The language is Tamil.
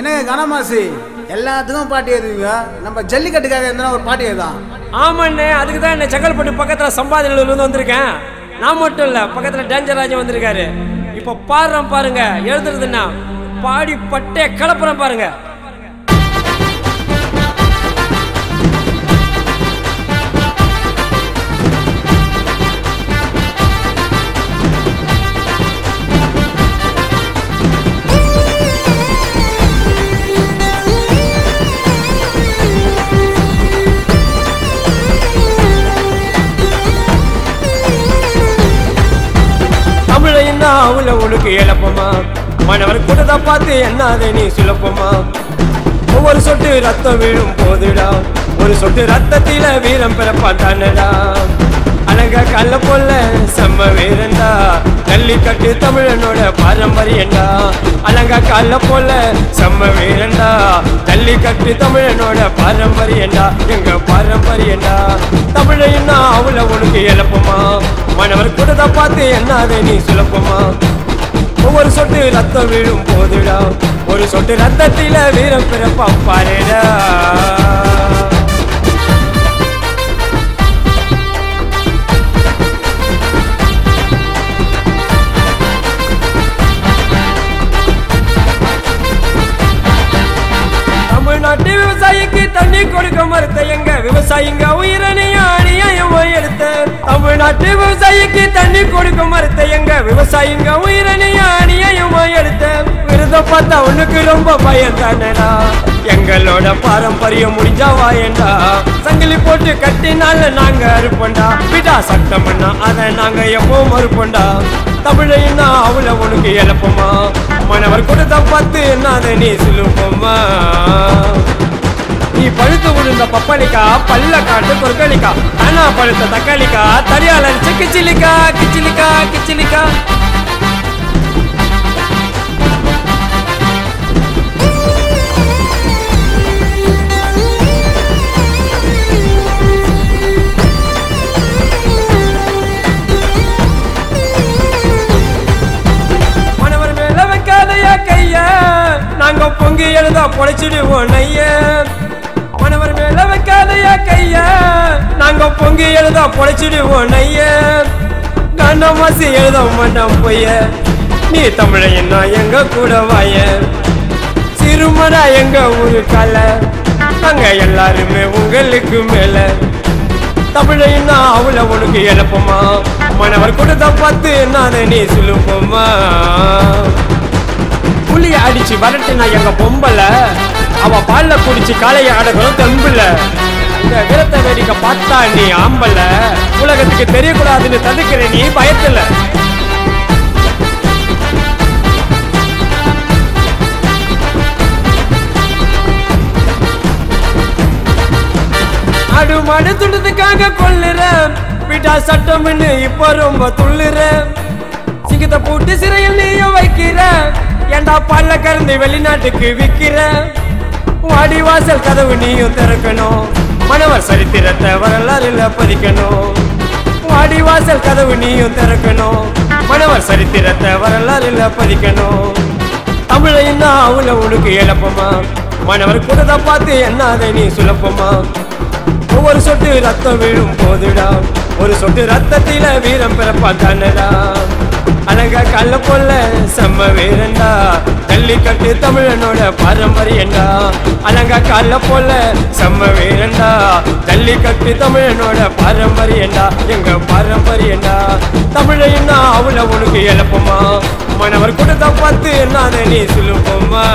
என்னங்க கனமாசி எல்லாத்துக்கும் பாட்டி எழுதுவீங்க, நம்ம ஜல்லிக்கட்டுக்காக இருந்தா ஒரு பாட்டி எழுதான். ஆமாண்ணே, அதுக்கு தான் என்ன செங்கல்பட்டு பக்கத்தில் சம்பாதியிலிருந்து வந்திருக்கேன். நான் மட்டும் இல்லை, பக்கத்தில் டேஞ்சர் ராஜா வந்திருக்காரு. இப்போ பாருங்க எழுதுறதுன்னா பாடி பட்டே கலப்புறம் பாருங்க. அவள உனக்கு இழப்பமா, மனவர் கூட்டத்தை பார்த்து என்னாத நீ சுலப்பமா. ஒவ்வொரு சொட்டு ரத்தம் வீழும் போதுடா, ஒரு சொட்டு ரத்தத்தில வீரம் பிறப்பான் தானடா. அழகா கல்ல போல செம்ம வீரண்டா, ஜல்லிக்கட்டு தமிழனோட பாரம்பரியண்டா. அழகா கல்ல போல செம்ம வீரண்டா, ஜல்லிக்கட்டு தமிழனோட பாரம்பரியண்டா. எங்க பாரம்பரியண்டா தமிழைன்னா அவள உனக்கு இழப்பமா, மனவர் கூட்டத்தை பார்த்து என்னாத நீ சுலப்பமா. ஒவ்வொரு சொட்டு ரத்தம் வீழும் போதுடா, ஒரு சொட்டு ரத்தத்தில வீரம் பிறப்பான் பாருடா. தமிழ்நாட்டு விவசாயிக்கு தண்ணி கொடுக்க மறுத்த எங்க விவசாயிங்க உயிரணியா அநியாயமா எடுத்த. தமிழ்நாட்டு விவசாயிக்கு தண்ணி கொடுக்க மறுத்த எங்க விவசாயிங்க உயிரணியா அநியாயமா எடுத்த. விருத பார்த்தா உனக்கு ரொம்ப பயம் தானடா, எங்களோட பாரம்பரியம் முடிஞ்சா வாயண்டா. சங்கிலி போட்டு கட்டினால நாங்க அறுப்பண்டா, விடா சட்டம் பண்ணா அதை நாங்க எப்போ மறுப்பண்டா. தமிழைன்னா அவள உனக்கு இழப்பமா, மனவர் கொடுத்த பார்த்து என்னாத நீ சுலுப்பமா. நீ பழுத்து விழுந்த பப்பளிக்கா, பல்ல காட்டு பொற்களிக்கா, ஆனா பழுத்த தக்காளிக்கா, தடியாளன் கிச்சிலிக்கா கிச்சிலிக்கா கிச்சிலிக்கா. மனவர் மேல வைக்காதையா கைய, நாங்க பொங்கி எழுதா பொழைச்சிடுவோம் நைய. மனவர் மேல வைக்காதையா கைய, நாங்க பொங்கி எழுதா பொழைச்சிடுவோம் நைய. கண்ணமாசி எழுத மாட்டோம் பொய்ய, நீ தமிழைன்னா எங்க கூட வாய. சிறுமடா எங்க ஊரு கால, அங்க எல்லாருமே உங்களுக்கு மேல. தமிழைன்னா அவள உனக்கு இழப்பமா, மனவர் கொடுத்த பார்த்து என்னாத நீ சுலுப்பமா. புளிய அடிச்சு வரட்டுனா எங்க பொம்பல, அவ பால்ல குடிச்சு காலைய அடக்கணும் தெம்புல. இந்த வீரத்தை வேடிக்கை பார்த்தா நீ ஆம்பல, உலகத்துக்கு தெரியக்கூடாதுன்னு தடுக்கிற நீ பயத்துல. ஆடு மாடு துண்டதுக்காக கொள்ளுற, விட்டா சட்டம்னு இப்ப ரொம்ப துள்ளுற. சிங்கத்தை போட்டு சிறையில் நீயும் வைக்கிற, ஏண்டா பால்ல கறந்து வெளிநாட்டுக்கு விக்கிற. வாடி வாசல் கதவு நீயும் திறக்கணும், மனவர் சரித்திரத்தை வரலாறுல பதிக்கணும். வாடி வாசல் கதவு நீயும் திறக்கணும், மனவர் சரித்திரத்தை வரலாறுல பதிக்கணும். தமிழைன்னா அவள உனக்கு இழப்பமா, மனவர் கூட்டத்தை பார்த்து என்னாத நீ சுலப்பமா. ஒவ்வொரு சொட்டு ரத்தம் வீழும் போதுடா, ஒரு சொட்டு ரத்தத்தில வீரம் பிறப்பான் தானடா. அழகா கல்ல போல செம்ம வீரண்டா, ஜல்லிக்கட்டு தமிழனோட பாரம்பரியண்டா. அழகா கல்ல போல செம்ம வீரண்டா, ஜல்லிக்கட்டு தமிழனோட பாரம்பரியண்டா. எங்க பாரம்பரியண்டா தமிழைன்னா அவள உனக்கு இழப்பமா, மனவர் கூட்டத்தை பார்த்து என்னாத நீ சுலுப்பமா.